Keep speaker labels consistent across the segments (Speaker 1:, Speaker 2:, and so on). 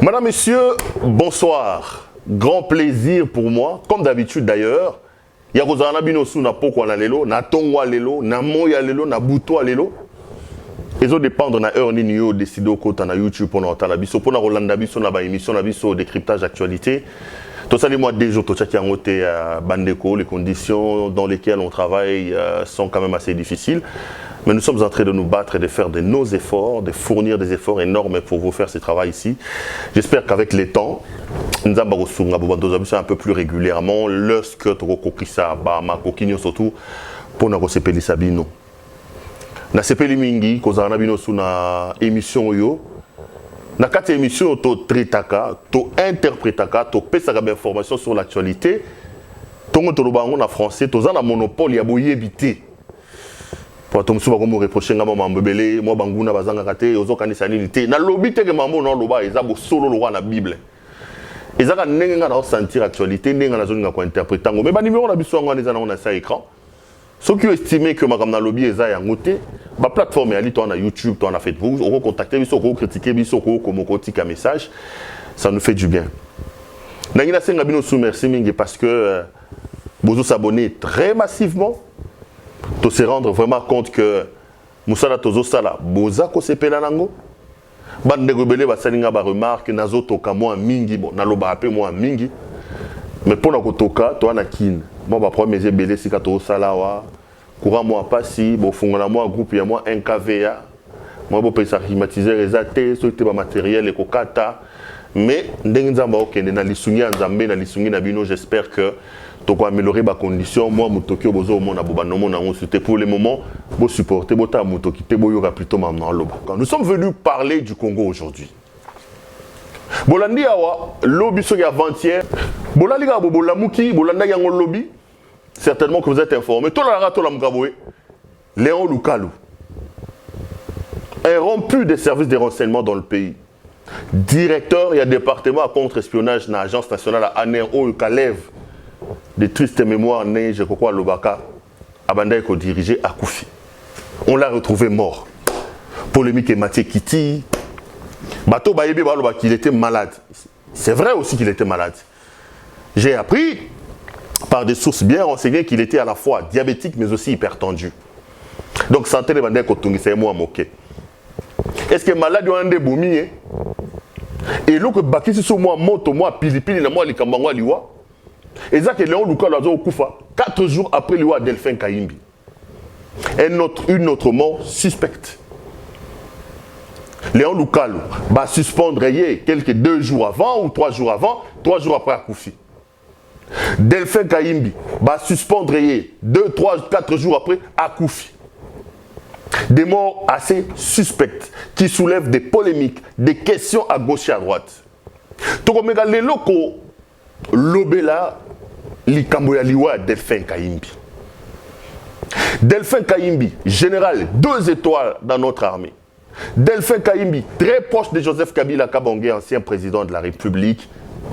Speaker 1: Madame, Messieurs, bonsoir. Grand plaisir pour moi, comme d'habitude d'ailleurs. Il y a Rosana Binosu na poko na lelo, na tongwa lelo, na moya lelo, na buto lelo. Ils ont dépendre na heure ni yo décider au côté na YouTube pour notre biso pour na Rolanda biso na ba émission na biso décryptage d'actualité. Tout ça les mois des jours tout ça qui a noté Bandeko, les conditions dans lesquelles on travaille sont quand même assez difficiles. Mais nous sommes en train de nous battre et de faire de nos efforts, de fournir des efforts énormes pour vous faire ce travail ici. J'espère qu'avec les temps, nous allons un peu plus régulièrement lorsque tu as ma coquine surtout pour nous recevoir Sabino. Na sepeli mingi kozana bino suna émission yo. Na kati émission to tritaka, to interprétaka, to pesaka information sur l'actualité. Tongo to lobango na français, to za na monopole ya boyebité. Pour to musuba ko mo reprocher ngama mambebele, mo banguna bazanga kate, ozo kanisa nini te. Na lobi te ke mambo na loba eza bo solo lo na Bible. Ezaka ndenge nga na sentir actualité, ndenge na zone nga ko interpréter ngo. Mais ba numéro na biso ngwana eza na sa écran. Ceux qui ont estimé que ma gamna lobby est à côté, ma plateforme est à YouTube, toi on Facebook, on contacter, on critiquer, on critique un message, ça nous fait du bien. Nangina senga bino sou merci mingi parce que vous s'abonnez très massivement, to se rendre vraiment compte que musala tozo sala boza ko sepela nango. Bande rebelle ba salinga ba remarque nazo toka moi mingi bon naloba ape moi mingi. Mais pour na kotoka toi na kin. Moi, ma première belé, c'est que tu salawa, courant moi pas si, bon fongola moi groupe y a moi un KVA, moi bon payer ça climatiser les athées, sauter ma matériel et kokata, mais n'engzamba ok na lisungi nzambe na lisungi na bino, j'espère que tu vas améliorer ma condition. Moi mutoki obozo mo na bobano mo na c'était pour le moment, bon supporter bota mutoki te boyoka plutôt maintenant loba. Nous sommes venus parler du Congo aujourd'hui. Bolandi awa lobby so ya avant-hier, bolali ga bolamuki, bolanda yango lobby. Certainement que vous êtes informés. Léon Lukalou, un rompu des services de renseignement dans le pays. Directeur et département à contre-espionnage dans l'Agence nationale à Aner Kalev, des tristes mémoires nées, je crois, à Lobaka, Abanda est dirigé à Koufi. On l'a retrouvé mort. Polémique et Mathieu Kiti. Bato Bayebi Baloba qu'il était malade. C'est vrai aussi qu'il était malade. J'ai appris par des sources bien renseignées qu'il était à la fois diabétique mais aussi hypertendu. Donc santé les bandits kotungi c'est moi moqué. Est-ce que malade on des boumi et l'autre bakisi sur moi moto moi pilipili na moi likambangwa liwa. Et ça que Léon Luka lazo okufa 4 jours après liwa Delphin Kayimbi. Une autre mort suspecte. Léon Lukalou va suspendre quelques 2 jours avant ou 3 jours avant, 3 jours après Akoufi. Delphin Kayimbi va suspendre 2, 3, 4 jours après à Koufi. Des morts assez suspectes qui soulèvent des polémiques, des questions à gauche et à droite. Tokomega les locaux, l'obela, likamboya liwa Delphin Kayimbi. Delphin Kayimbi, général 2 étoiles dans notre armée. Delphin Kayimbi, très proche de Joseph Kabila Kabangé, ancien président de la République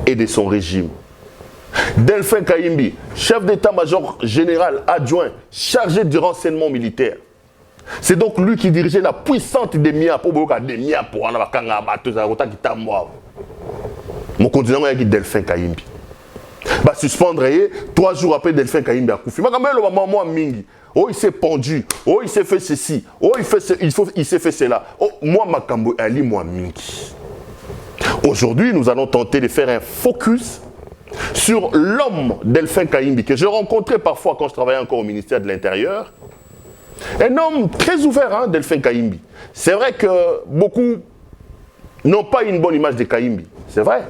Speaker 1: et de son régime. Delphin Kayimbi, chef d'état-major général adjoint, chargé du renseignement militaire. C'est donc lui qui dirigeait la puissante des MIA pour des MIA pour en avoir mon continent est Delphin Kayimbi. Va suspendre 3 jours après Delphin Kayimbi à Koufi. Oh, il s'est pendu. Oh, il s'est fait ceci. Oh, il s'est fait cela. Oh, moi, Makambo Ali, moi, Mingi. Aujourd'hui, nous allons tenter de faire un focus sur l'homme Delphin Kayimbi, que je rencontrais parfois quand je travaillais encore au ministère de l'Intérieur. Un homme très ouvert, hein, Delphin Kayimbi. C'est vrai que beaucoup n'ont pas une bonne image de Kayimbi. C'est vrai.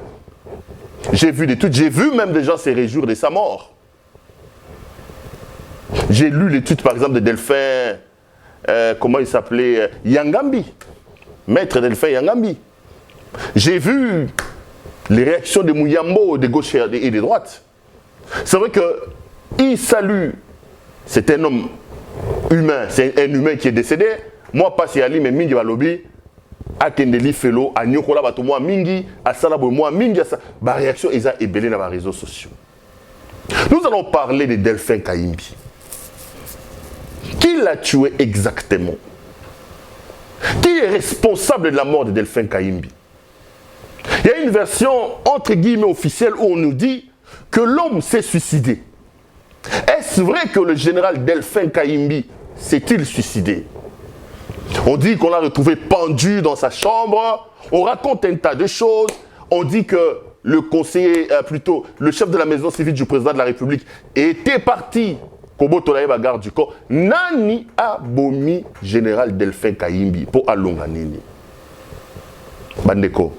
Speaker 1: J'ai vu des trucs, j'ai vu même des gens se réjouir de sa mort. J'ai lu l'étude par exemple de Delphin, comment il s'appelait, Yangambi, maître Delphin Yangambi. J'ai vu les réactions de Mouyambo, de gauche et de droite. C'est vrai qu'il salue, c'est un homme humain, c'est un humain qui est décédé. Moi, pas si Ali, mais Mingi Balobi, à Kendeli Felo, à Nyokola Bato, moi Mingi, à Salabo, moi Mingi, à sa réaction, ils ont ébellé dans les réseaux sociaux. Nous allons parler de Delphin Kayimbi. Qui l'a tué exactement? Qui est responsable de la mort de Delphin Kayimbi? Il y a une version entre guillemets officielle où on nous dit que l'homme s'est suicidé. Est-ce vrai que le général Delphin Kayimbi s'est-il suicidé? On dit qu'on l'a retrouvé pendu dans sa chambre, on raconte un tas de choses, on dit que le conseiller, plutôt le chef de la maison civile du président de la République était parti. Kobo Tolaïba garde du corps. Nani a bomi général Delphin Kayimbi pour alonga nini. Bandeko.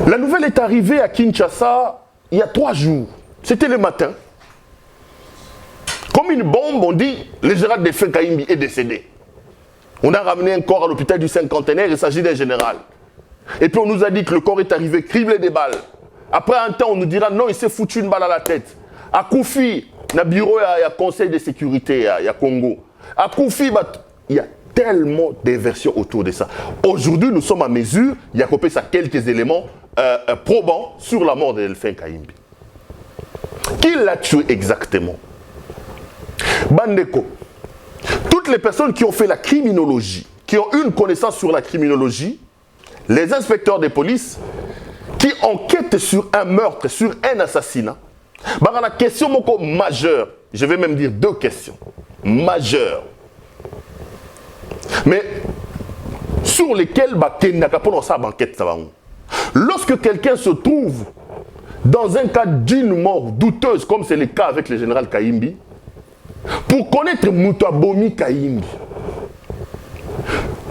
Speaker 1: La nouvelle est arrivée à Kinshasa il y a 3 jours. C'était le matin. Comme une bombe, on dit le général Delphin Kayimbi est décédé. On a ramené un corps à l'hôpital du cinquantenaire, il s'agit d'un général. Et puis on nous a dit que le corps est arrivé criblé des balles. Après un temps, on nous dira non, il s'est foutu une balle à la tête. À Koufi, dans le bureau, il y a conseil de sécurité, il y a Congo. À Koufi, il y a tellement de versions autour de ça. Aujourd'hui, nous sommes à mesure, il y a copié ça quelques éléments probants sur la mort de Delphin Kayimbi. Qui l'a tué exactement? Bandeko. Toutes les personnes qui ont fait la criminologie, qui ont une connaissance sur la criminologie, les inspecteurs de police qui enquêtent sur un meurtre, sur un assassinat, la question majeure, je vais même dire 2 questions majeures, mais sur lesquelles lorsque quelqu'un se trouve dans un cas d'une mort douteuse, comme c'est le cas avec le général Kayimbi, pour connaître Moutabomi Kayimbi,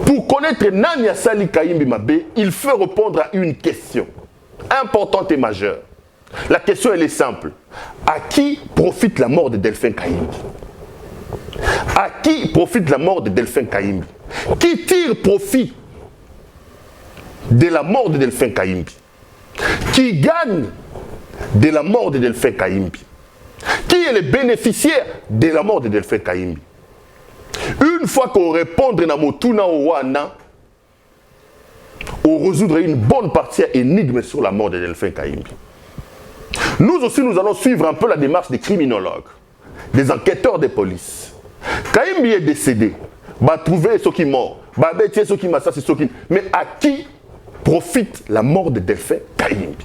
Speaker 1: pour connaître Nani Asali Kayimbi Mabé, il faut répondre à une question importante et majeure. La question elle est simple. À qui profite la mort de Delphin Kayimbi? À qui profite la mort de Delphin Kayimbi? Qui tire profit de la mort de Delphin Kayimbi? Qui gagne de la mort de Delphin Kayimbi? Qui est le bénéficiaire de la mort de Delphin Kayimbi? Une fois qu'on répond à Motuna Owana, on résoudra une bonne partie énigme sur la mort de Delphin Kayimbi. Nous aussi, nous allons suivre un peu la démarche des criminologues, des enquêteurs de police. Kayimbi est décédé, va trouver ceux qui morts, va bêter ceux qui m'assassinent, ceux qui... Mais à qui profite la mort de Delphin Kayimbi?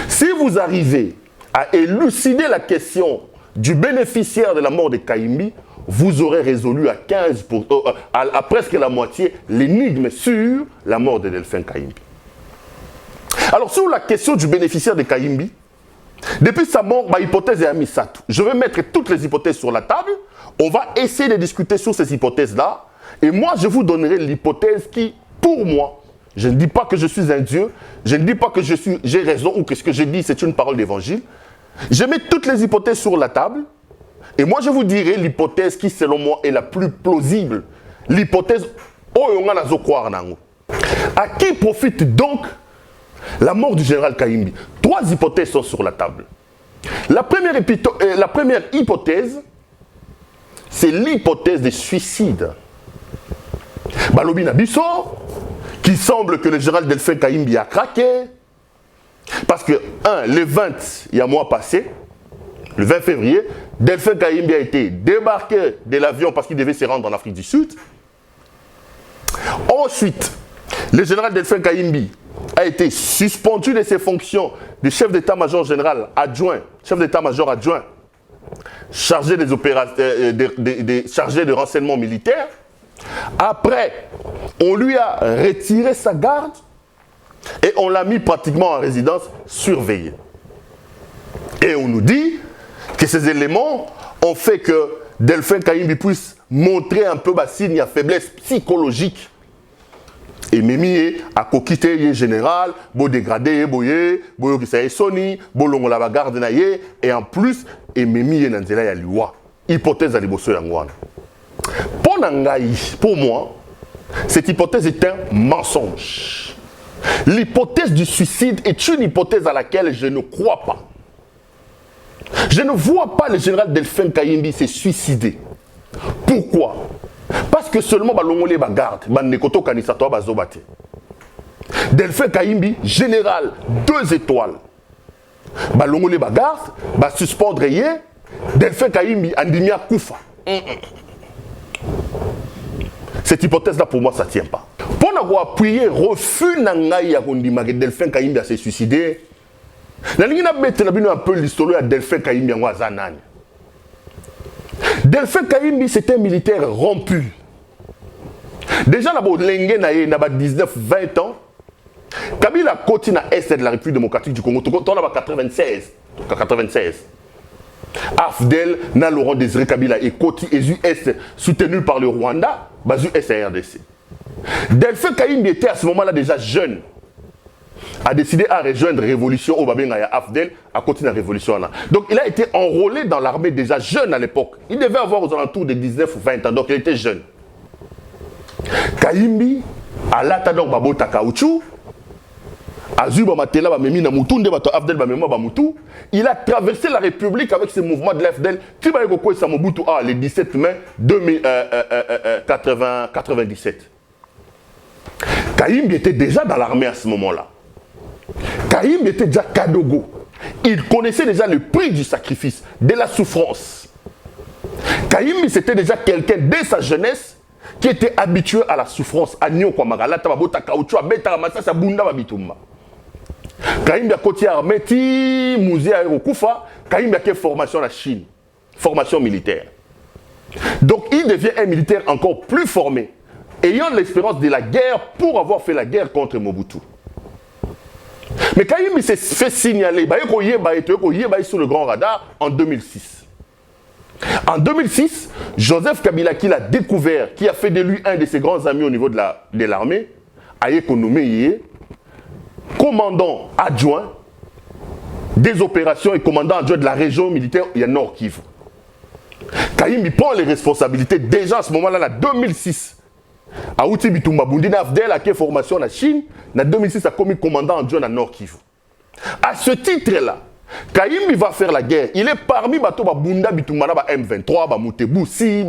Speaker 1: Si vous arrivez à élucider la question du bénéficiaire de la mort de Kayimbi, vous aurez résolu à 15 à presque la moitié l'énigme sur la mort de Delphin Kayimbi. Alors sur la question du bénéficiaire de Kayimbi, depuis sa mort, ma hypothèse est à Misato. Je vais mettre toutes les hypothèses sur la table. On va essayer de discuter sur ces hypothèses-là. Et moi, je vous donnerai l'hypothèse qui, pour moi, je ne dis pas que je suis un Dieu, je ne dis pas que j'ai raison ou que ce que je dis, c'est une parole d'évangile. Je mets toutes les hypothèses sur la table. Et moi, je vous dirai l'hypothèse qui, selon moi, est la plus plausible. L'hypothèse, à qui profite donc la mort du général Kayimbi? 3 hypothèses sont sur la table. La première hypothèse, c'est l'hypothèse des suicides. Balobi Nabiso, qui semble que le général Delphin Kayimbi a craqué. Parce que, le 20, il y a un mois passé, le 20 février, Delphin Kayimbi a été débarqué de l'avion parce qu'il devait se rendre en Afrique du Sud. Ensuite, le général Delphin Kayimbi a été suspendu de ses fonctions de chef d'état-major général adjoint, chef d'état-major adjoint, chargé des opérations, chargé de renseignement militaire. Après, on lui a retiré sa garde et on l'a mis pratiquement en résidence surveillée. Et on nous dit que ces éléments ont fait que Delphin Kayimbi puisse montrer un peu signe de faiblesse psychologique. Et Mimi a coquité le général, beau dégradé, boye, boyo qui s'est soni, bolongo la garde naie, et en plus, et Mimi nanzela ya liwa. Hypothèse à liboso yangwana. Pour moi, cette hypothèse est un mensonge. L'hypothèse du suicide est une hypothèse à laquelle je ne crois pas. Je ne vois pas le général Delphin Kayimbi se suicider. Pourquoi? Parce que seulement balongole bagarde, banekoto kanisato bazobate. Delphin Kayimbi, général 2 étoiles. Balongole bagarde, ba suspendre yé, Delphin Kayimbi andimia kufa. Cette hypothèse-là, pour moi, ça ne tient pas. Pour avoir appuyé refus Nangaï à Kondima que Delphin Kayimbi s'est suicidé. La ligne a bête un peu l'histoire de Delphin Kayimbi en Wazanan. Delphin Kayimbi c'était un militaire rompu. Déjà là-bas, Lengue n'a pas 19-20 ans. Kabila continue à est de la République démocratique du Congo. On a 96. Afdel, na Laurent Désiré Kabila et Koti est soutenu par le Rwanda, basu SARDC. Delphin Kayimbi était à ce moment-là déjà jeune. A décidé à rejoindre la révolution au Babengaya Afdel, à continuer la révolution là. Donc il a été enrôlé dans l'armée déjà jeune à l'époque. Il devait avoir aux alentours de 19 ou 20 ans, donc il était jeune. Kayimbi, à l'atadon babo takaouchou, il a traversé la République avec ce mouvement de l'FDL. Le 17 mai 1997. Kayimbi était déjà dans l'armée à ce moment-là. Kayimbi était déjà Kadogo. Il connaissait déjà le prix du sacrifice, de la souffrance. Kayimbi, c'était déjà quelqu'un dès sa jeunesse qui était habitué à la souffrance. Kayimbi a côté armée, musée à Kufa, Kayimbi a fait formation en Chine, formation militaire. Donc il devient un militaire encore plus formé, ayant l'expérience de la guerre pour avoir fait la guerre contre Mobutu. Mais Kayimbi s'est fait signaler, sur le grand radar en 2006. En 2006, Joseph Kabila, qui l'a découvert, qui a fait de lui un de ses grands amis au niveau de l'armée, a été nommé commandant adjoint des opérations et commandant adjoint de la région militaire, il y a Nord Kivu. Kayimbi prend les responsabilités déjà à ce moment-là, en 2006. A Outi Bitumba Bundina Afdel a fait formation en Chine, en 2006 a commis commandant adjoint à Nord Kivu. À ce titre-là, Kayimbi va faire la guerre. Il est parmi Bato Bunda Bitumba M23, Mutebu Si,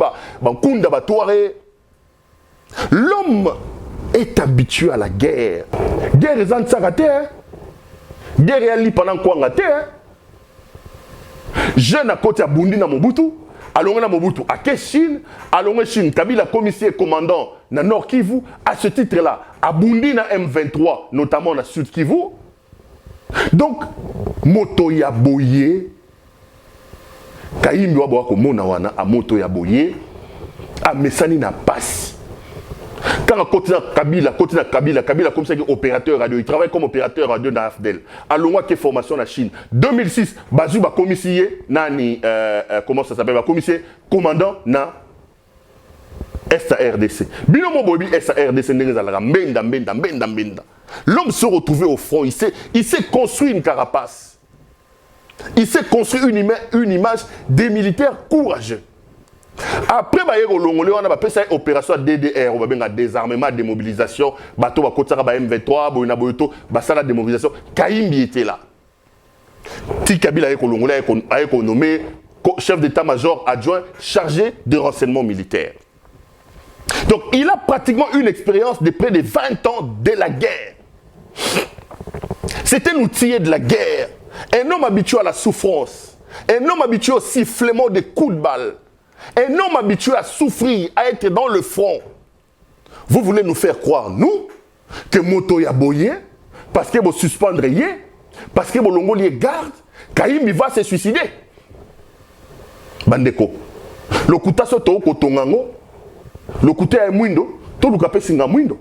Speaker 1: Kunda Batouare. L'homme est habitué à la guerre. Guerre est en Sarate. Guerre est allée pendant quoi ngate. Jeune à côté à Bundi na Mobutu. Allons na Mobutu à Chine. Allons Chine. Kabila commissaire commandant na Nord Kivu. À ce titre-là, à Bundi na M23, notamment na Sud Kivu. Donc, moto ya boye. Kayimbi wa boa ko mona wana a moto ya boye. A mesani na passe. Quand on continue Kabila, comme ça, opérateur radio, il travaille comme opérateur radio dans l'AFDEL. Allons qui formation en Chine. 2006, Bazou va commissaire, comment ça s'appelle, va commissaire, commandant na SARDC. Binomo Bobi SARDC, l'homme se retrouvait au front, il s'est construit une carapace. Il s'est construit une image des militaires courageux. Après, on a appelé ça opération DDR, on a désarmement, démobilisation, bateau M23, la démobilisation. Kayimbi était là. Kabila a été nommé chef d'état-major adjoint chargé de renseignement militaire. Donc, il a pratiquement une expérience de près de 20 ans de la guerre. C'est un outil de la guerre. Un homme habitué à la souffrance. Un homme habitué au sifflement des coups de balle. Un homme habitué à souffrir, à être dans le front. Vous voulez nous faire croire, nous, que moto ya boye, parce que vous suspendre yé, parce que vous longo lié garde, Kayimbi va se suicider. Bandeko. Le kuta so to kotongango, le kuta ya mwindo, to lukape singa mwindo.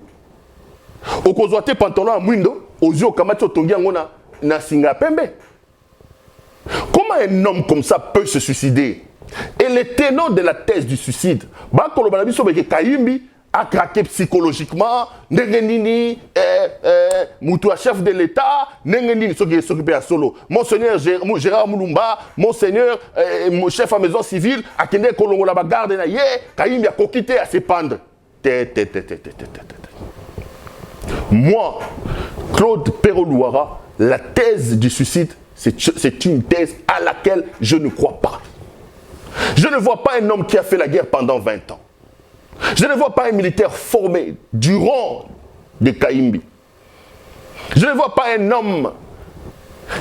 Speaker 1: Okozwate pantalon à mwindo, ozio kamacho tongi yango na singa pembe. Comment un homme comme ça peut se suicider? Et le ténor de la thèse du suicide, Kayimbi a craqué psychologiquement, Nengenini, Moutoua chef de l'État, Nengenini, ceux qui s'occupent à solo. Monseigneur Gérard Moulumba, Monseigneur chef à maison civile, à Kende Kolongo la garde, Kayimbi a coquité à se pendre. Moi, Claude Perrolouara, la thèse du suicide, c'est une thèse à laquelle je ne crois pas. Je ne vois pas un homme qui a fait la guerre pendant 20 ans. Je ne vois pas un militaire formé du rang de Kayimbi. Je ne vois pas un homme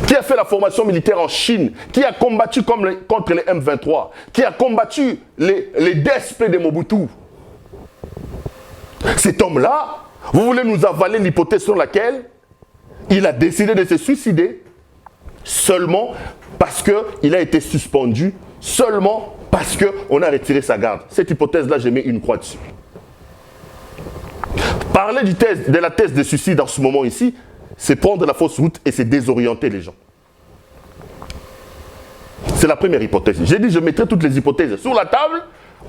Speaker 1: qui a fait la formation militaire en Chine, qui a combattu contre les M23, qui a combattu les DSP de Mobutu. Cet homme-là Vous voulez nous avaler l'hypothèse sur laquelle il a décidé de se suicider seulement parce qu'il a été suspendu, seulement parce qu'on a retiré sa garde. Cette hypothèse-là, je mets une croix dessus. Parler de la thèse de suicide en ce moment ici, c'est prendre la fausse route et c'est désorienter les gens. C'est la première hypothèse. J'ai dit, je mettrai toutes les hypothèses sur la table.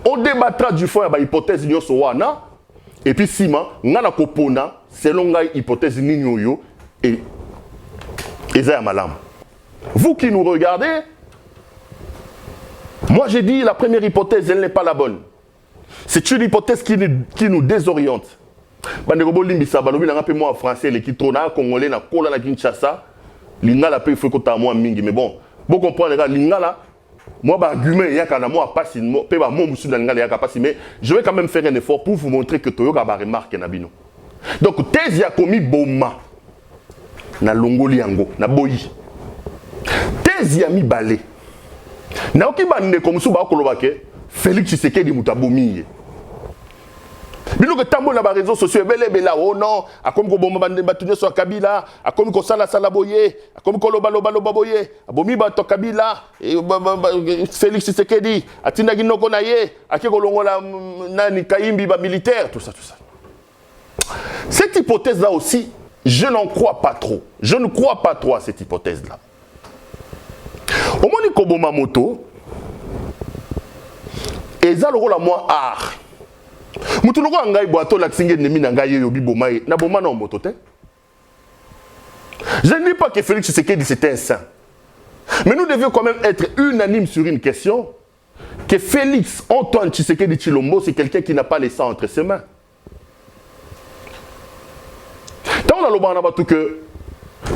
Speaker 1: On débattra du fond à l'hypothèse wana. Et puis, Sima, on a kopona, selon l'hypothèse Nyoyo et Ezaya Malam. Vous qui nous regardez, moi j'ai dit, la première hypothèse, elle n'est pas la bonne. C'est une hypothèse qui nous désoriente. Bandeko limbisa balobi na ngape moi en français les qui trona congolais na kola na Kinshasa lingala pe il faut que ta moi mingi mais bon vous comprenez les lingala moi ba argument ya kana moi pas si pe ba mo musu na lingala ya pas si mais je vais quand même faire un effort pour vous montrer que toyoka ba remarque na bino donc thèse ya komi boma na longoli yango na boyi thèse ya mi balé na oki ba ne comme sou ba koloba ke Félix Tshisekedi mutabomi. Bino que tambo na ba réseaux sociaux bela oh non a comme ko bomba bande batunye so Kabila a comme ko sala boye a comme ko loba boye abomi ba to Kabila et Félix Tshisekedi atinda ginoko na ye ake ko longola nani Kayimbi ba militaire tout ça. Cette hypothèse là aussi je n'en crois pas trop. Je ne crois pas trop à cette hypothèse là. Au moins ko boma moto eza lokola moi art. Mutuloko angai boato la tsinge nemi na ngai yobi bomaye na boma na moto te. Je ne dis pas que Félix Tshisekedi c'était un saint. Mais nous devions quand même être unanimes sur une question que Félix Antoine Tshisekedi Tshilombo c'est quelqu'un qui n'a pas les sang entre ses mains. Tant on a loba na batu que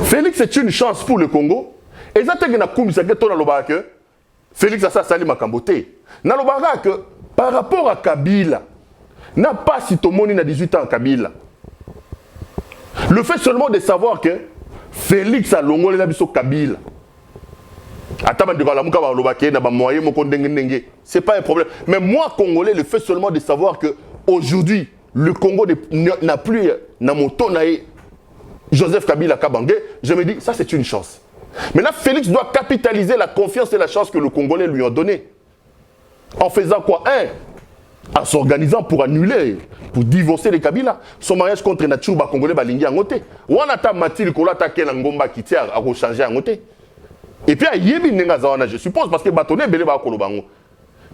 Speaker 1: Félix c'est une chance pour le Congo et ça te na kumisa que ton loba que Félix a ça sali makambote. Na loba que par rapport à Kabila n'a pas si tout le monde a 18 ans Kabila. Le fait seulement de savoir que Félix a longolé la biso Kabila. C'est pas un problème. Mais moi, Congolais, le fait seulement de savoir que aujourd'hui, le Congo n'a plus Joseph Kabila Kabange, je me dis, ça c'est une chance. Maintenant, Félix doit capitaliser la confiance et la chance que le Congolais lui ont donnée. En faisant quoi? En s'organisant pour annuler, pour divorcer les Kabila. Son mariage contre Natchouba Congolais balingi en côté. Ou on attend Mathilde Kolata Kelangomba qui tient à changer en côté. Et puis, je suppose, parce que Batoné Belé ba Kolobango.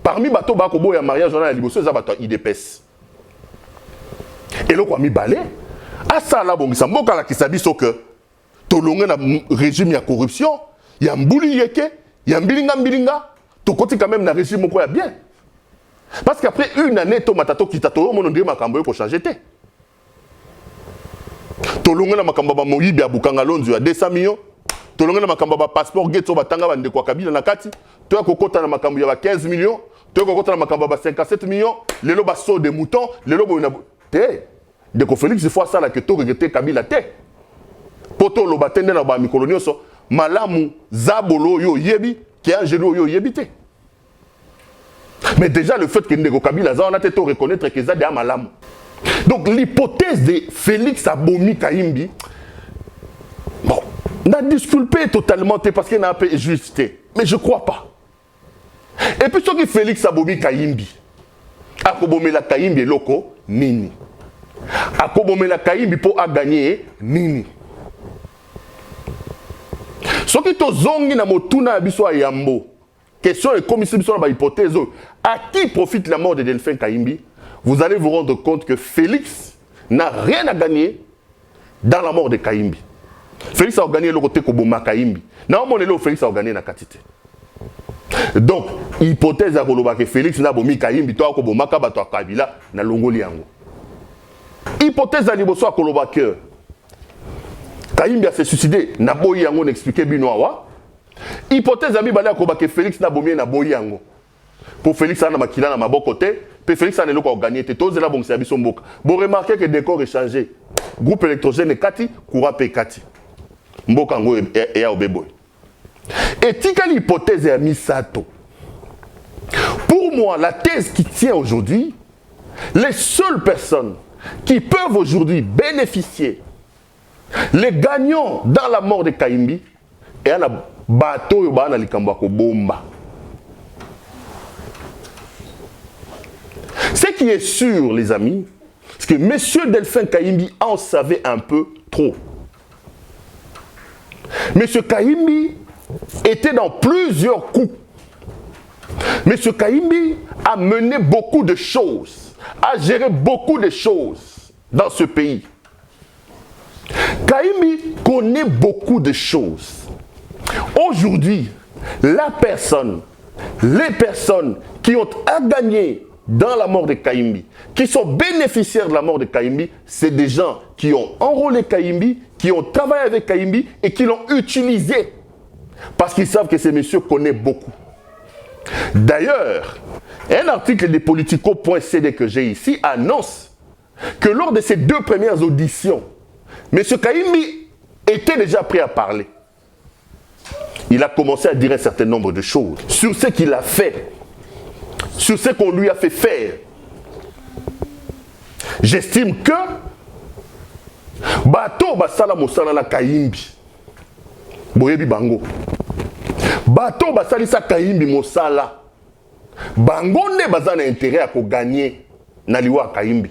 Speaker 1: Parmi Bato Bakobo et mariage, on a la libération, ça va IDPS. Et là, quoi, mi balé. À ça, là, bon, ça m'a dit que ça dit que Tolongé na régime de corruption, il y a un bouli yeke, il y a un bilinga, tout côté quand même na régime quoi bien. Parce qu'après une année, Tomatato qui t'a tout le monde dit Makambo pour changer. Tolongé na Makamba Moyibi à Bukangalonzo à 200 millions. Tolongé na Makamba passeport Getso Batanga Bande kwa Kabila na kati. Toi kokota na Makambo ya 15 millions. Toi kokota na Makamba 57 millions. Les loba saut des moutons. Les loba na té. De ko Félix fois ça là que to regretter Kabila té. Poto loba tende na ba mikolonio so malamu zabolo yo yebi qui a gelo yo yebité. Mais déjà le fait que Ndeko Kabila on a été reconnaître que ça de malamu. Donc l'hypothèse de Félix Abomi Kayimbi, bon, on a disculpé totalement parce qu'il n'a pas justé. Mais je ne crois pas. Et puis, ce qui Félix Abomi Kayimbi, Akobome la Kayimbi loko, nini. Akobome la Kayimbi pour gagner, nini. Ce qui est zongi na motuna biso yambo, question est comme si biso na hypothèse, à qui profite la mort de Delphin Kayimbi? Vous allez vous rendre compte que Félix n'a rien à gagner dans la mort de Kayimbi. Félix a gagné le côté Koboma Kayimbi. Non, Félix a gagné la quantité. Donc, hypothèse à Koloba que Félix n'a bomi Kayimbi, toi Koboma Kabato Kabila, na Longoli Yango. Hypothèse à Liboso à Koloba que Kayimbi a se suicidé, na Boyi Yango n'expliquait Binoawa. Hypothèse à Mibale à Koloba que Félix n'a bomi na Boyi Yango. Pour Félix a makila na mabo côté, puis Félix a gagné. Tous là bon service au Mboka. Vous remarquez que le décor est changé. Groupe électrogène est Kati, Koura P Kati. Mboka ngo et Obebo. Et tika l'hypothèse est Misato. Pour moi, la thèse qui tient aujourd'hui, les seules personnes qui peuvent aujourd'hui bénéficier, les gagnants dans la mort de Kayimbi, et un bateau na likambo ko bomba. Ce qui est sûr, les amis, c'est que M. Delphin Kayimbi en savait un peu trop. M. Kayimbi était dans plusieurs coups. M. Kayimbi a mené beaucoup de choses, a géré beaucoup de choses dans ce pays. Kayimbi connaît beaucoup de choses. Aujourd'hui, les personnes qui ont à gagner dans la mort de Kayimbi, qui sont bénéficiaires de la mort de Kayimbi, c'est des gens qui ont enrôlé Kayimbi, qui ont travaillé avec Kayimbi et qui l'ont utilisé. Parce qu'ils savent que ce monsieur connaît beaucoup. D'ailleurs, un article de Politico.cd que j'ai ici annonce que lors de ces 2 premières auditions, M. Kayimbi était déjà prêt à parler. Il a commencé à dire un certain nombre de choses sur ce qu'il a fait, sur ce qu'on lui a fait faire. J'estime que bateau basala mosala la Kayimbi boyebi bango bateau basali sa Kayimbi mosala bango ne bazana intérêt à gagner na liwa Kayimbi,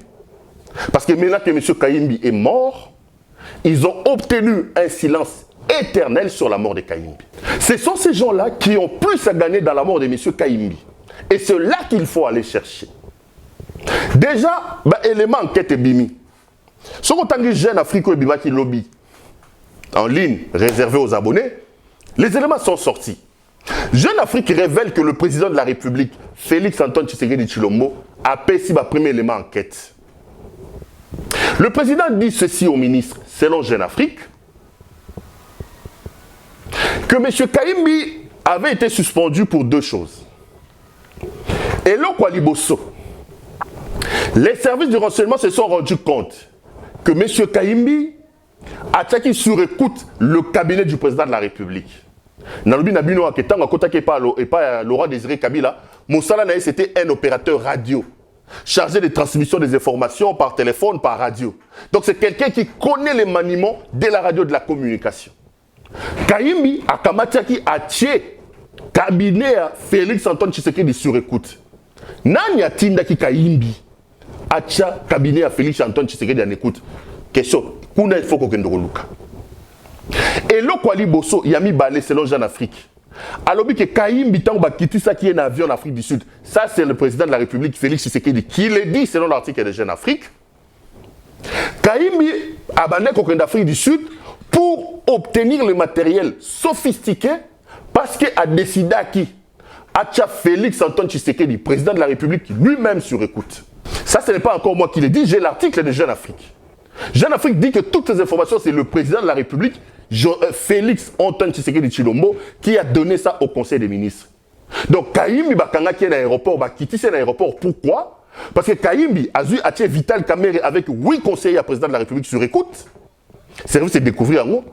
Speaker 1: parce que maintenant que M. Kayimbi est mort, ils ont obtenu un silence éternel sur la mort de Kayimbi. Ce sont ces gens-là qui ont plus à gagner dans la mort de M. Kayimbi. Et c'est là qu'il faut aller chercher. Déjà, élément enquête bimi. Ce qu'on a Jeune Afrique et Bima qui lobby en ligne réservé aux abonnés, les éléments sont sortis. Jeune Afrique révèle que le président de la République, Félix Antoine Tshisekedi Tshilombo, a payé le premier élément enquête. Le président dit ceci au ministre, selon Jeune Afrique, que M. Kayimbi avait été suspendu pour 2 choses. Et là, les services de renseignement se sont rendus compte que M. Kayimbi a attaqué sur écoute le cabinet du président de la République. Laurent Désiré Kabila, Moussala Naï, c'était un opérateur radio chargé de transmission des informations par téléphone, par radio. Donc c'est quelqu'un qui connaît les maniements de la radio, de la communication. Kayimbi a kamatiaki a tué cabinet à Félix Antoine Tshisekedi sur écoute. Nani a tindaki Kayimbi a tué cabinet à Félix Antoine Tshisekedi en écoute. Question, kuna il faut qu'on luka. Et le Kwali Bosso Yami Balé selon Jeune Afrique. Alors que Kayimbi Tangba quitte ça qui est un avion en Afrique du Sud. Ça c'est le président de la République Félix Tshisekedi qui l'a dit selon l'article de Jeune Afrique. Kayimbi a bané en Afrique du Sud pour obtenir le matériel sophistiqué, parce qu'il a décidé qui a Félix Antoine Tshisekedi, président de la République, lui-même sur écoute. Ça, ce n'est pas encore moi qui l'ai dit, j'ai l'article de Jeune Afrique. Jeune Afrique dit que toutes ces informations, c'est le président de la République, Félix Antoine Tshisekedi Tshilombo, qui a donné ça au Conseil des ministres. Donc, Kayimbi Bakanga qui est à l'aéroport, Bakiti c'est l'aéroport. Pourquoi? Parce que Kayimbi a vu Atie Vital Kamere avec 8 conseillers à président de la République sur écoute. Service de découvrir en haut.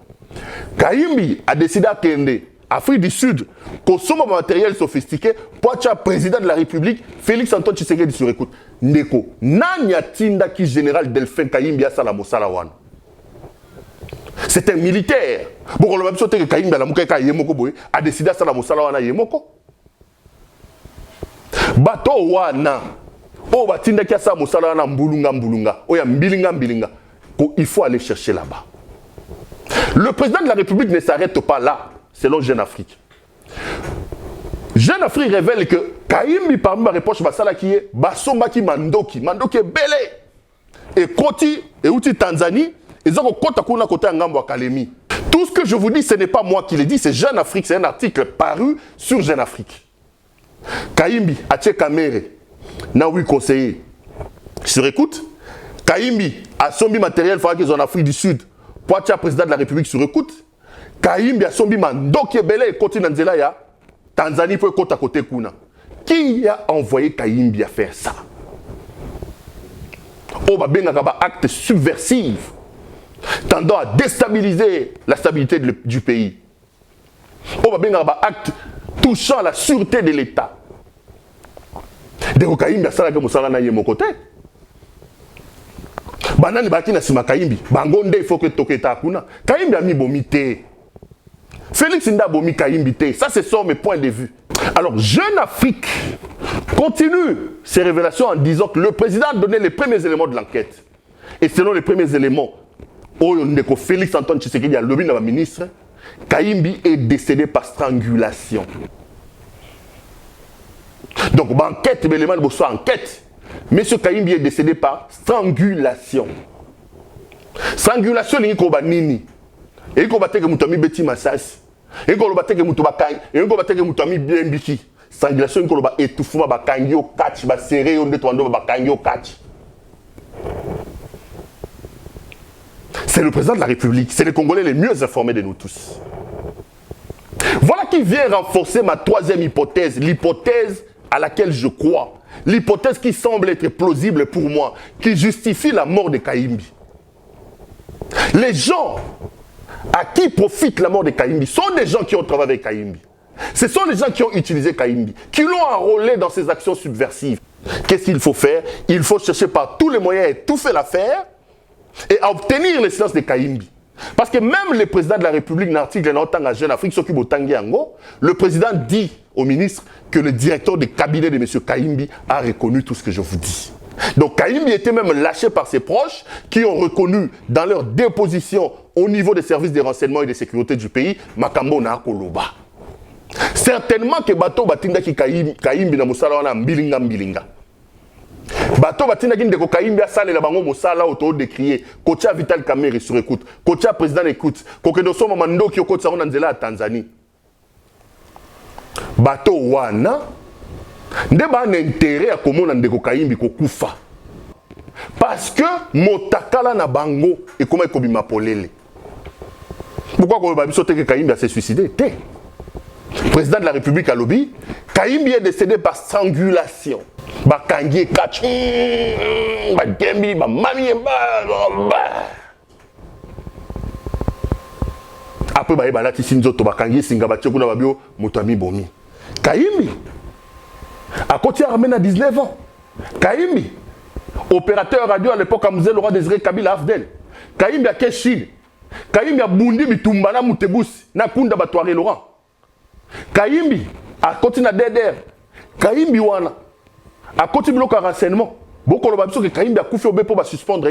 Speaker 1: Kayimbi a décidé à Kende, Afrique du Sud, consomme un matériel sophistiqué pour être président de la République, Félix Antoine Tshisekedi sur écoute. Ndeko, Nanya Tinda qui général Delphin Kayimbi a Salamo Salawan. C'est un militaire. Bon, le même chose que Kayimbi a décidé à Salamo Salawan à Yemoko. Bato Wana. Oh, Batinda qui a Salamo Salawan Mbulunga. Oh, ya Mbilinga. Il faut aller chercher là-bas. Le président de la République ne s'arrête pas là, selon Jeune Afrique. Jeune Afrique révèle que Kayimbi, parmi ma réponse, qui est Basombaki Mandoki. Mandoki est belé. Et Koti, et Outi Tanzanie, ils ont un côté à Ngambo Kalemi. Tout ce que je vous dis, ce n'est pas moi qui l'ai dit, c'est Jeune Afrique. C'est un article paru sur Jeune Afrique. Kayimbi, Atie Kamere, Naoui conseiller. Sur écoute, Kayimbi a sombi matériel, il faudra qu'ils en Afrique du Sud. Pour être président de la République sur écoute. Kayimbi a sombi Mandoki Belé et Koti Nanzela ya. Tanzanie peut côte à côté Kuna. Qui a envoyé Kayimbi à faire ça? Oh, bah, ben, acte subversif tendant à déstabiliser la stabilité du pays. Oh, bah, ben, acte touchant à la sûreté de l'État. De Kayimbi a ça que Moussala n'a mon côté. banani baki na sima Kayimbi bangonde il faut que toketa kuna Kayimbi a mis bomité Félix Nda bomi Kayimbi te. Ça ce sont mes points de vue. Alors Jeune Afrique continue ses révélations en disant que le président a donné les premiers éléments de l'enquête et selon les premiers éléments Félix Antoine Tshisekedi a lobby dans la ministre Kayimbi est décédé par strangulation. Donc enquête mais l'élément de enquête. Monsieur Kayimbi est décédé par strangulation. Strangulation, c'est quoi nini? Et qu'on battait que Moutami Betty Massas. Et qu'on battait que Moutobakang. Et qu'on battait que Moutami Bienbiki. Strangulation, qu'on va étouffer, va kangi au catch, va serrer, on détourne, va kangi au catch. C'est le président de la République. C'est les Congolais les mieux informés de nous tous. Voilà qui vient renforcer ma troisième hypothèse. L'hypothèse à laquelle je crois. L'hypothèse qui semble être plausible pour moi, qui justifie la mort de Kayimbi. Les gens à qui profite la mort de Kayimbi sont des gens qui ont travaillé avec Kayimbi. Ce sont les gens qui ont utilisé Kayimbi, qui l'ont enrôlé dans ces actions subversives. Qu'est-ce qu'il faut faire? Il faut chercher par tous les moyens à étouffer l'affaire et à obtenir le silence de Kayimbi. Parce que même le président de la République, dans l'article de Jeune Afrique, le président dit au ministre que le directeur de cabinet de M. Kayimbi a reconnu tout ce que je vous dis. Donc Kayimbi était même lâché par ses proches qui ont reconnu dans leur déposition au niveau des services de renseignement et de sécurité du pays, Makambo na Koloba. Certainement que Bato Batinda ki Kayimbi na Moussala wana mbilinga. Bato Batinda ki ndeko Kayimbi asale la bango Moussala auto décrié. Kocha Vital Kamerhe sur écoute. Kocha président écoute. Kokedo Soma Mando ki okotsa wana nzela à Tanzanie. Bato wana nde ba na intérêt à komona ndeko Kayimbi kokufa. Parce que motakala na bango et comment ekobima polele. Pourquoi ko ba biso te que Kayimbi a se suicidé? Te. Président de la République à lobby, Kayimbi est décédé par strangulation. Bakangi catch. Bagembi ba mami après ba yeba lati sinzoto bakangi singa ba tchekuna babio mutami bomi. Kayimbi a côté armé à 19 ans. Kayimbi, opérateur radio à l'époque à Mzee Laurent Désiré Kabila Afdel. Kayimbi a Keshil. Kayimbi a Bundi Bitumbana Moutebus. Na Kunda Batouare Laurent. Kayimbi a côté na DDR. Kayimbi wana a côté bloc à renseignement. Beaucoup de gens que Kayimbi a couffé au bépo va suspendre.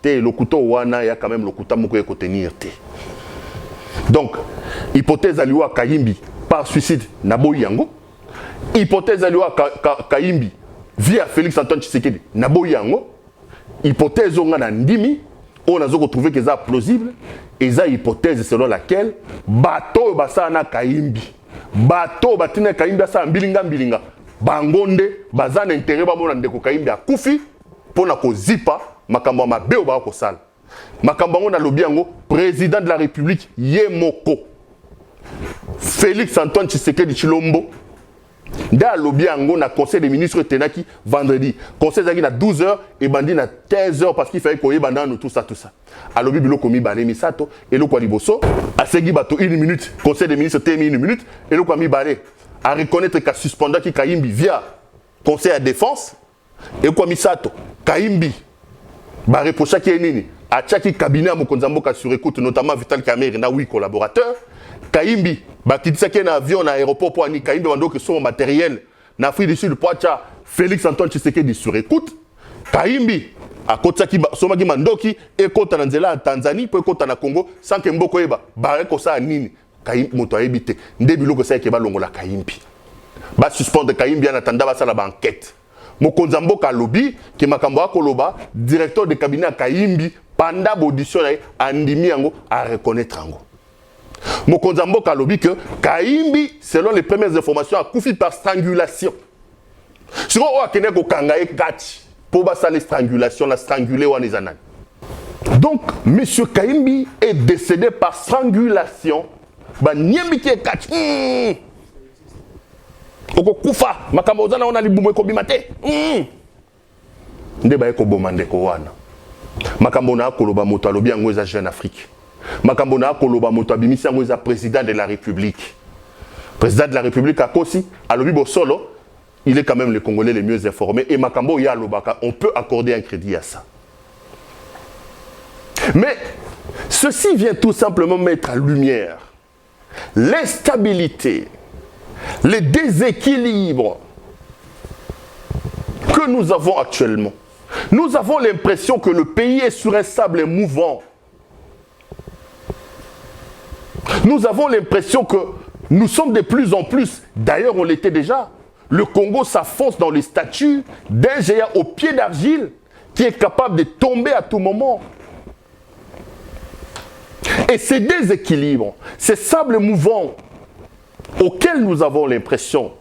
Speaker 1: Te le couteau wana ya quand même le couteau moko ko tenir te. Donc hypothèse à liwa Kayimbi par suicide na boyango. Hypothèse à liwa Kayimbi via Félix Antoine Tshisekedi na boyango. Hypothèse on a ndimi on a retrouvé que ça plausible et ça hypothèse selon laquelle bateau basa na Kayimbi. Bato batina Kayimbi asa mbilinga bangonde bazana intérêt ba mona ndeko Kayimbi akufi pona ko zipa makambo mabe ba ko sala makambo ngona lobiango président de la République yemoko Félix Antoine Tshisekedi Chilombo nda lobiango na conseil des ministres tenaki vendredi conseil zaki na 12h et bandi na 15h parce qu'il fallait ko yebanda nous tout ça alobi biloko mi balé misato et le kwa liboso asegi bato 1 minute conseil des ministres temi 1 minute et le kwa mi balé à reconnaître qu'à suspendre qui Kayimbi via conseil à défense et kwa misato Kayimbi ba reprocher qui nini a tchaki cabinet à Mokonzamboka sur écoute notamment Vital Kamerhe na 8 collaborateurs Kayimbi ba kitisa qui na avion na aéroport pour ani Kayimbi bando que son matériel na Afrique du Sud poacha Félix Antoine Tshisekedi sur écoute Kayimbi a kota ki soma ki mandoki e kota na nzela Tanzanie po kota na Congo sans que mboko eba ba ko sa nini Kayimbi moto ebité nde biloko sa ke ba longola Kayimbi ba suspendre Kayimbi en attendant ba sala ba enquête Mokonza Mboka lobby ke makambo akoloba directeur de cabinet Kayimbi pendant audition andimi yango à reconnaître yango Mokonza Mboka lobby que Kayimbi selon les premières informations a coufi par strangulation sur o akene ko kangaye kati pour basa les strangulations la strangulé ou anizanani. Donc monsieur Kayimbi est décédé par strangulation ba nyembi ki kati oko kufa makambo zana ona libumu ko bimate nde ba ko bomande ko wana makambo na koloba moto alobi yango eza Jeune Afrique makambo na koloba moto abimisi yango eza président de la République a kosi alobi bosolo il est quand même le Congolais les mieux informés et makambo ya lobaka on peut accorder un crédit à ça Mais ceci vient tout simplement mettre en lumière l'instabilité, les déséquilibres que nous avons actuellement. Nous avons l'impression que le pays est sur un sable mouvant. Nous avons l'impression que nous sommes de plus en plus, d'ailleurs on l'était déjà, le Congo s'affonce dans les statues d'un géant au pied d'argile qui est capable de tomber à tout moment. Et ces déséquilibres, ces sables mouvants auxquels nous avons l'impression,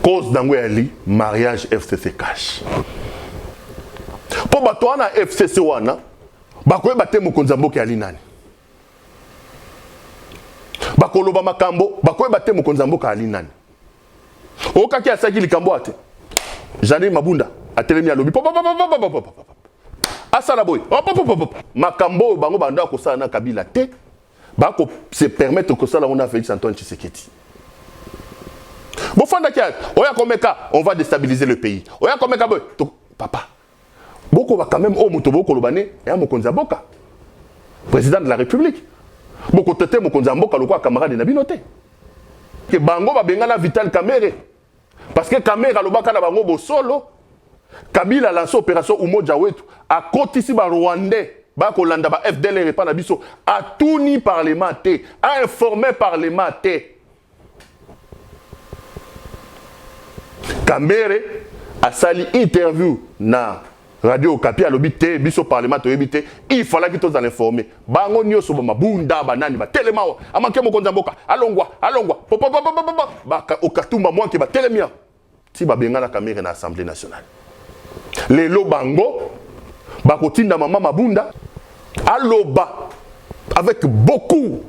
Speaker 1: cause d'angouali, mariage FCC cash. Pour batouana FCC wana, bakoye bate mokonzi mboka ali nani. Bakoloba makambo, bakoye bate mokonzi mboka ali nani. Okaki asaki likambo ate. Jani Mabunda atelemi alobi. Asala boy. Makambo bango banda ko sala na Kabila te. Bako se permettre que ça là on a Félix Antoine Tshisekedi. Bon fanda kia, oya komeka, on va déstabiliser le pays. Oya komeka boy, papa. Boko va quand même au muto boko lobane et mokonzi mboka. Président de la République. Boko tete mokonzi mboka lokwa camarade na binoté. Que bango ba bengana Vital Kamerhe. Parce que Kamerhe lobaka na bango bo solo. Kabila lance opération Umoja Wetu a kotisi ba Rwandais ba kolanda ba FDLR pa na biso a tourni parlement té, a informé parlement té. Kamerhe a sali interview na Radio Okapi a l'obité, biso parlement to ebité, il fallait que tous en informer. Bango nyoso ba mabunda banani ba telema a manqué mokonzi mboka alongwa ba okatumba moi ki ba telemia. Si ba benga na Kamerhe na Assemblée nationale. Les lobango bakotinda mama mabunda aloba avec beaucoup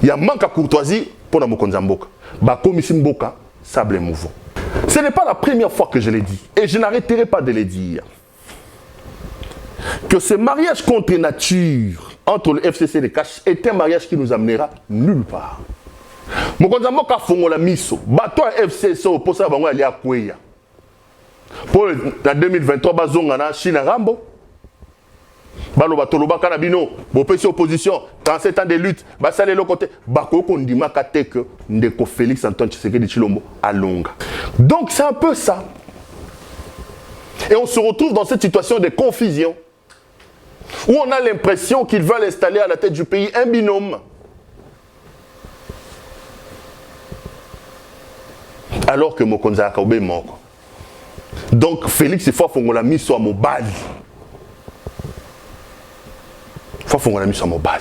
Speaker 1: il y a manque à courtoisie pour la mokonzi mboka bakomisi mboka sable mouvant. Ce n'est pas la première fois que je l'ai dit et je n'arrêterai pas de le dire que ce mariage contre nature entre le FCC et le cash est un mariage qui nous amènera nulle part. Mokonzi mboka fongola miso bato FCC oposa bango ali akweya. Pour la 2023, bazonga na China Rambo. Balo batoloba kanabino, bopesi opposition, 37 ans de lutte, basale le côté, bako kondima kate que ndeko Félix Antoine Tshisekedi Tshilombo alonga. Donc c'est un peu ça. Et on se retrouve dans cette situation de confusion où on a l'impression qu'ils veulent installer à la tête du pays un binôme. Alors que Mokonzi Akaobe est mort. Donc Félix il faut qu'on l'a mis sur mobile. Il faut qu'on l'a mis sur mobile.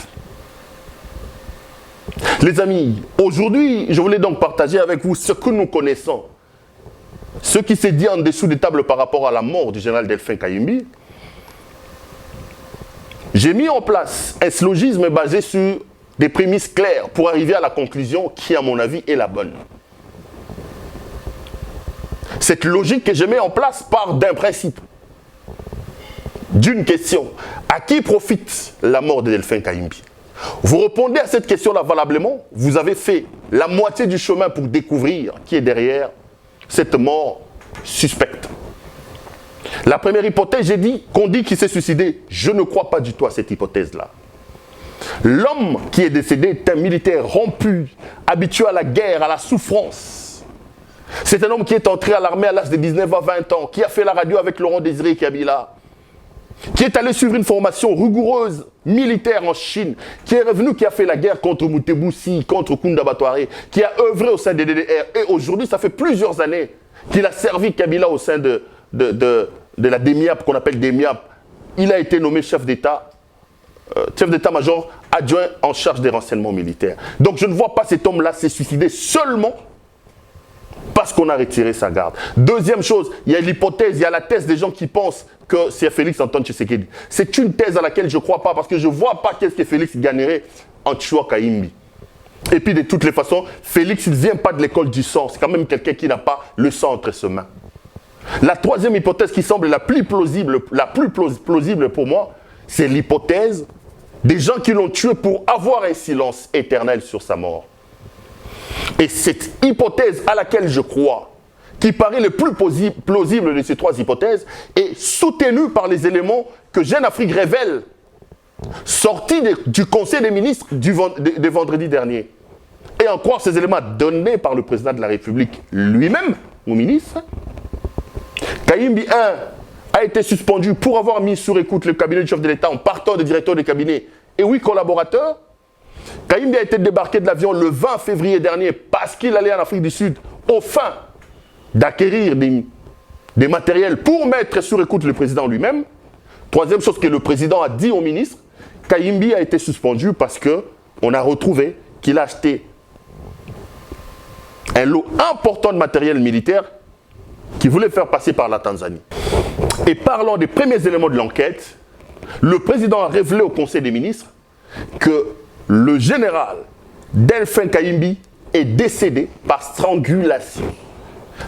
Speaker 1: Les amis, aujourd'hui, je voulais donc partager avec vous ce que nous connaissons. Ce qui s'est dit en dessous des tables par rapport à la mort du général Delphin Kayimbi. J'ai mis en place un syllogisme basé sur des prémices claires pour arriver à la conclusion qui, à mon avis, est la bonne. Cette logique que je mets en place part d'un principe, d'une question. À qui profite la mort de Delphin Kayimbi? Vous répondez à cette question-là valablement, vous avez fait la moitié du chemin pour découvrir qui est derrière cette mort suspecte. La première hypothèse, j'ai dit qu'on dit qu'il s'est suicidé. Je ne crois pas du tout à cette hypothèse-là. L'homme qui est décédé est un militaire rompu, habitué à la guerre, à la souffrance. C'est un homme qui est entré à l'armée à l'âge de 19 à 20 ans, qui a fait la radio avec Laurent Désiré Kabila, qui est allé suivre une formation rigoureuse militaire en Chine, qui est revenu, qui a fait la guerre contre Moutebousi, contre Kunda Batouare, qui a œuvré au sein des DDR. Et aujourd'hui, ça fait plusieurs années qu'il a servi Kabila au sein de la DEMIAP, qu'on appelle DEMIAP. Il a été nommé chef d'état-major adjoint en charge des renseignements militaires. Donc je ne vois pas cet homme-là se suicider seulement parce qu'on a retiré sa garde. Deuxième chose, il y a l'hypothèse, il y a la thèse des gens qui pensent que c'est Félix Antoine Tshisekedi. C'est une thèse à laquelle je ne crois pas parce que je ne vois pas qu'est-ce que Félix gagnerait en tuant Kayimbi. Et puis de toutes les façons, Félix il ne vient pas de l'école du sang. C'est quand même quelqu'un qui n'a pas le sang entre ses mains. La troisième hypothèse qui semble la plus plausible pour moi, c'est l'hypothèse des gens qui l'ont tué pour avoir un silence éternel sur sa mort. Et cette hypothèse à laquelle je crois, qui paraît le plus plausible de ces trois hypothèses, est soutenu par les éléments que Jeune Afrique révèle, sortis du Conseil des ministres de vendredi dernier. Et en croire ces éléments donnés par le président de la République lui-même, au ministre, Kayimbi 1 a été suspendu pour avoir mis sur écoute le cabinet du chef de l'État en partant des directeurs de cabinet et 8 collaborateurs. Kayimbi a été débarqué de l'avion le 20 février dernier parce qu'il allait en Afrique du Sud aux fins d'acquérir des matériels pour mettre sur écoute le président lui-même. Troisième chose que le président a dit au ministre, Kayimbi a été suspendu parce qu'on a retrouvé qu'il a acheté un lot important de matériel militaire qu'il voulait faire passer par la Tanzanie. Et parlant des premiers éléments de l'enquête, le président a révélé au Conseil des ministres que le général Delphin Kayimbi est décédé par strangulation.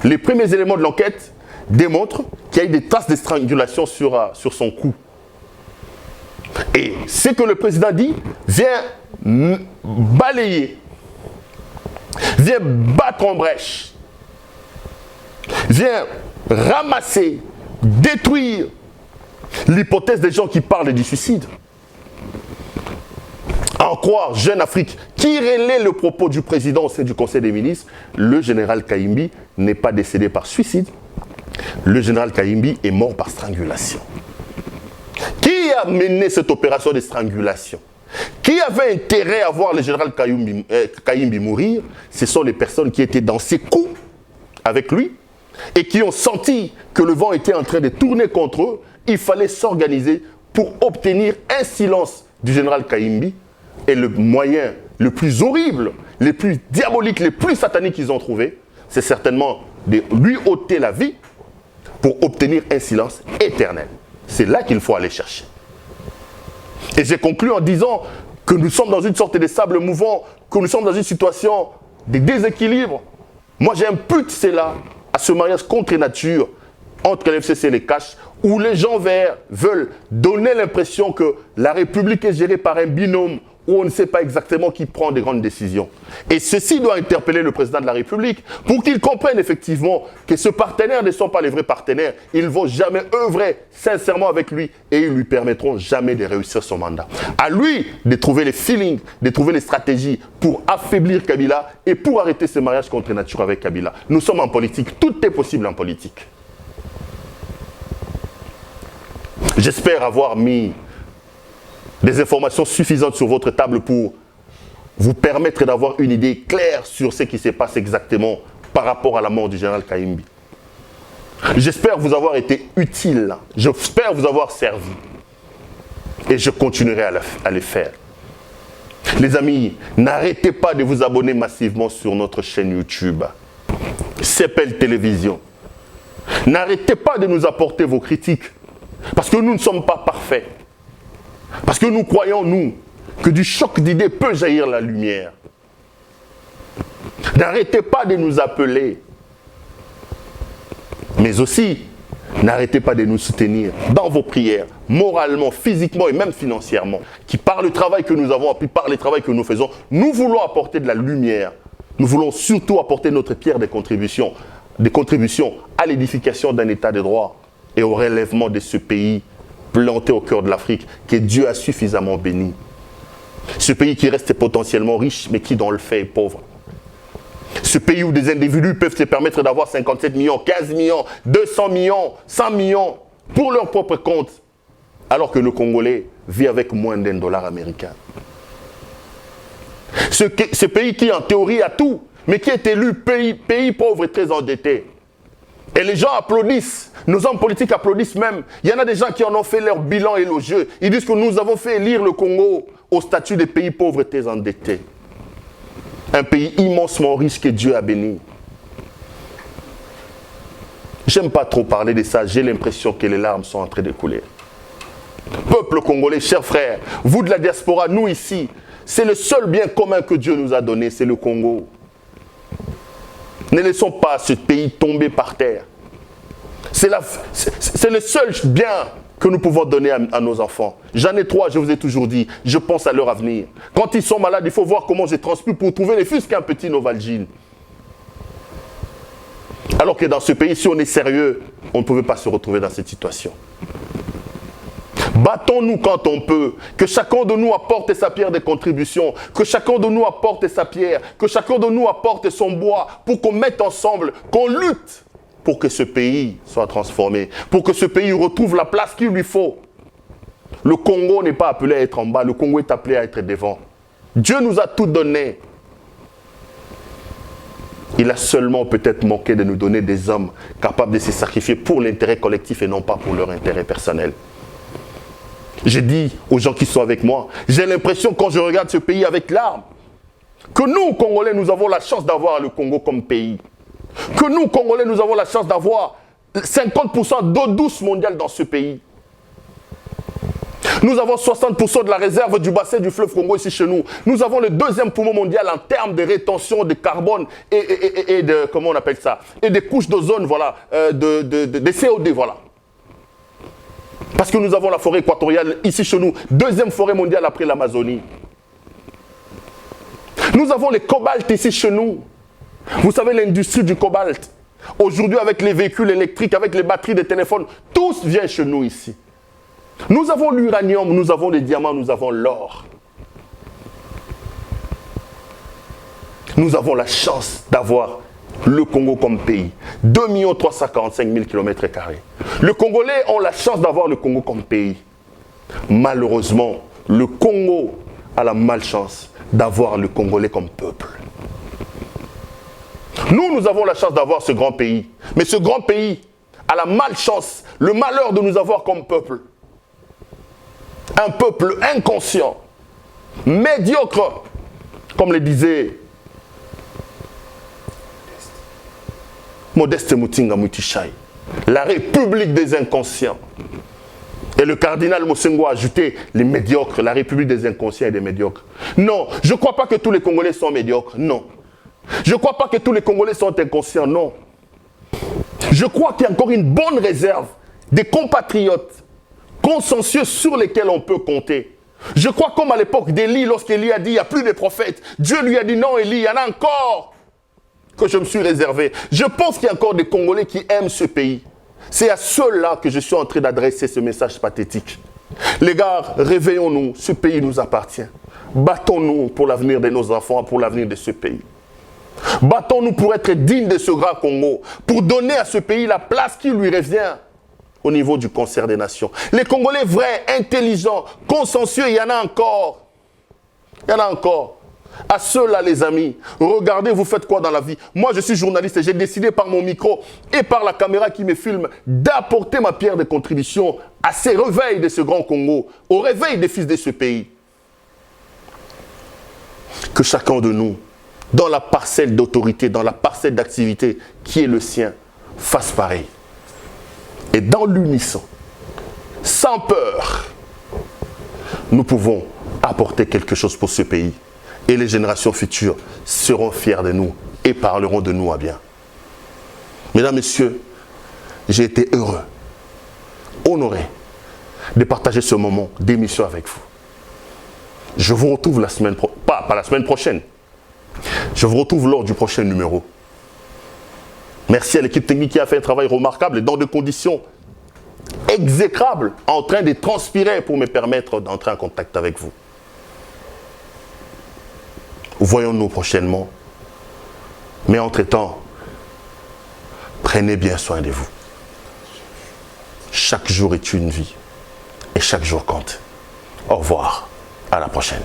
Speaker 1: Les premiers éléments de l'enquête démontrent qu'il y a eu des traces de strangulation sur son cou. Et ce que le président dit vient balayer, vient battre en brèche, vient ramasser, détruire l'hypothèse des gens qui parlent du suicide. À en croire Jeune Afrique, qui relaie le propos du président au sein du Conseil des ministres, le général Kayimbi n'est pas décédé par suicide. Le général Kayimbi est mort par strangulation. Qui a mené cette opération de strangulation? Qui avait intérêt à voir le général Kayimbi mourir? Ce sont les personnes qui étaient dans ses coups avec lui et qui ont senti que le vent était en train de tourner contre eux. Il fallait s'organiser pour obtenir un silence du général Kayimbi. Et le moyen le plus horrible, le plus diabolique, le plus satanique qu'ils ont trouvé, c'est certainement de lui ôter la vie pour obtenir un silence éternel. C'est là qu'il faut aller chercher. Et j'ai conclu en disant que nous sommes dans une sorte de sable mouvant, que nous sommes dans une situation de déséquilibre. Moi, j'impute cela à ce mariage contre nature entre l'FCC et les Cash, où les gens verts veulent donner l'impression que la République est gérée par un binôme où on ne sait pas exactement qui prend des grandes décisions. Et ceci doit interpeller le président de la République pour qu'il comprenne effectivement que ce partenaire ne sont pas les vrais partenaires. Ils ne vont jamais œuvrer sincèrement avec lui et ils ne lui permettront jamais de réussir son mandat. À lui de trouver les feelings, de trouver les stratégies pour affaiblir Kabila et pour arrêter ce mariage contre nature avec Kabila. Nous sommes en politique, tout est possible en politique. J'espère avoir mis des informations suffisantes sur votre table pour vous permettre d'avoir une idée claire sur ce qui se passe exactement par rapport à la mort du général Kayimbi. J'espère vous avoir été utile, j'espère vous avoir servi et je continuerai à le faire. Les amis, n'arrêtez pas de vous abonner massivement sur notre chaîne YouTube, CPL Télévision. N'arrêtez pas de nous apporter vos critiques parce que nous ne sommes pas parfaits. Parce que nous croyons, nous, que du choc d'idées peut jaillir la lumière. N'arrêtez pas de nous appeler. Mais aussi, n'arrêtez pas de nous soutenir dans vos prières, moralement, physiquement et même financièrement. Qui par le travail que nous avons, puis par le travail que nous faisons, nous voulons apporter de la lumière. Nous voulons surtout apporter notre pierre des contributions à l'édification d'un état de droit et au relèvement de ce pays planté au cœur de l'Afrique, que Dieu a suffisamment béni. Ce pays qui reste potentiellement riche, mais qui dans le fait est pauvre. Ce pays où des individus peuvent se permettre d'avoir 57 millions, 15 millions, 200 millions, 100 millions pour leur propre compte, alors que le Congolais vit avec moins d'$1 américain. Ce pays qui en théorie a tout, mais qui est élu pays pauvre et très endetté. Et les gens applaudissent, nos hommes politiques applaudissent même. Il y en a des gens qui en ont fait leur bilan élogieux. Ils disent que nous avons fait élire le Congo au statut des pays pauvres et très endettés. Un pays immensement riche que Dieu a béni. J'aime pas trop parler de ça, j'ai l'impression que les larmes sont en train de couler. Peuple congolais, chers frères, vous de la diaspora, nous ici, c'est le seul bien commun que Dieu nous a donné, c'est le Congo. Ne laissons pas ce pays tomber par terre. C'est le seul bien que nous pouvons donner à nos enfants. J'en ai 3, je vous ai toujours dit, je pense à leur avenir. Quand ils sont malades, il faut voir comment je transpire pour trouver ne fût-ce qu'un petit Novalgine. Alors que dans ce pays, si on est sérieux, on ne pouvait pas se retrouver dans cette situation. Battons-nous quand on peut, que chacun de nous apporte sa pierre de contribution, que chacun de nous apporte sa pierre, que chacun de nous apporte son bois, pour qu'on mette ensemble, qu'on lutte pour que ce pays soit transformé, pour que ce pays retrouve la place qu'il lui faut. Le Congo n'est pas appelé à être en bas, le Congo est appelé à être devant. Dieu nous a tout donné. Il a seulement peut-être manqué de nous donner des hommes capables de se sacrifier pour l'intérêt collectif et non pas pour leur intérêt personnel. J'ai dit aux gens qui sont avec moi, j'ai l'impression quand je regarde ce pays avec larmes, que nous, Congolais, nous avons la chance d'avoir le Congo comme pays. Que nous, Congolais, nous avons la chance d'avoir 50% d'eau douce mondiale dans ce pays. Nous avons 60% de la réserve du bassin du fleuve Congo ici chez nous. Nous avons le deuxième poumon mondial en termes de rétention de carbone et de, comment on appelle ça, et des couches d'ozone, voilà, de CO2, voilà. Parce que nous avons la forêt équatoriale ici chez nous, deuxième forêt mondiale après l'Amazonie. Nous avons les cobalt ici chez nous. Vous savez, l'industrie du cobalt. Aujourd'hui, avec les véhicules électriques, avec les batteries des téléphones, tout vient chez nous ici. Nous avons l'uranium, nous avons les diamants, nous avons l'or. Nous avons la chance d'avoir le Congo comme pays. 2 345 000 km². Les Congolais ont la chance d'avoir le Congo comme pays. Malheureusement, le Congo a la malchance d'avoir le Congolais comme peuple. Nous avons la chance d'avoir ce grand pays. Mais ce grand pays a la malchance, le malheur de nous avoir comme peuple. Un peuple inconscient, médiocre, comme le disait Modeste Mutinga Mutichai, la République des inconscients. Et le cardinal Mosengo a ajouté les médiocres, la République des inconscients et des médiocres. Non, je ne crois pas que tous les Congolais sont médiocres, non. Je ne crois pas que tous les Congolais sont inconscients, non. Je crois qu'il y a encore une bonne réserve des compatriotes consciencieux sur lesquels on peut compter. Je crois comme à l'époque d'Élie, lorsqu'Élie a dit il n'y a plus de prophètes. Dieu lui a dit non, Élie, il y en a encore que je me suis réservé. Je pense qu'il y a encore des Congolais qui aiment ce pays. C'est à ceux-là que je suis en train d'adresser ce message pathétique. Les gars, réveillons-nous, ce pays nous appartient. Battons-nous pour l'avenir de nos enfants, pour l'avenir de ce pays. Battons-nous pour être dignes de ce grand Congo, pour donner à ce pays la place qui lui revient au niveau du concert des nations. Les Congolais vrais, intelligents, consciencieux, il y en a encore. Il y en a encore. À ceux-là, les amis, regardez, vous faites quoi dans la vie? Moi, je suis journaliste et j'ai décidé par mon micro et par la caméra qui me filme d'apporter ma pierre de contribution à ces réveils de ce grand Congo, au réveil des fils de ce pays. Que chacun de nous, dans la parcelle d'autorité, dans la parcelle d'activité qui est le sien, fasse pareil. Et dans l'unisson, sans peur, nous pouvons apporter quelque chose pour ce pays. Et les générations futures seront fières de nous et parleront de nous à bien. Mesdames, Messieurs, j'ai été heureux, honoré de partager ce moment d'émission avec vous. Je vous retrouve la semaine prochaine, pas la semaine prochaine. Je vous retrouve lors du prochain numéro. Merci à l'équipe technique qui a fait un travail remarquable et dans des conditions exécrables, en train de transpirer pour me permettre d'entrer en contact avec vous. Voyons-nous prochainement. Mais entre-temps, prenez bien soin de vous. Chaque jour est une vie et chaque jour compte. Au revoir. À la prochaine.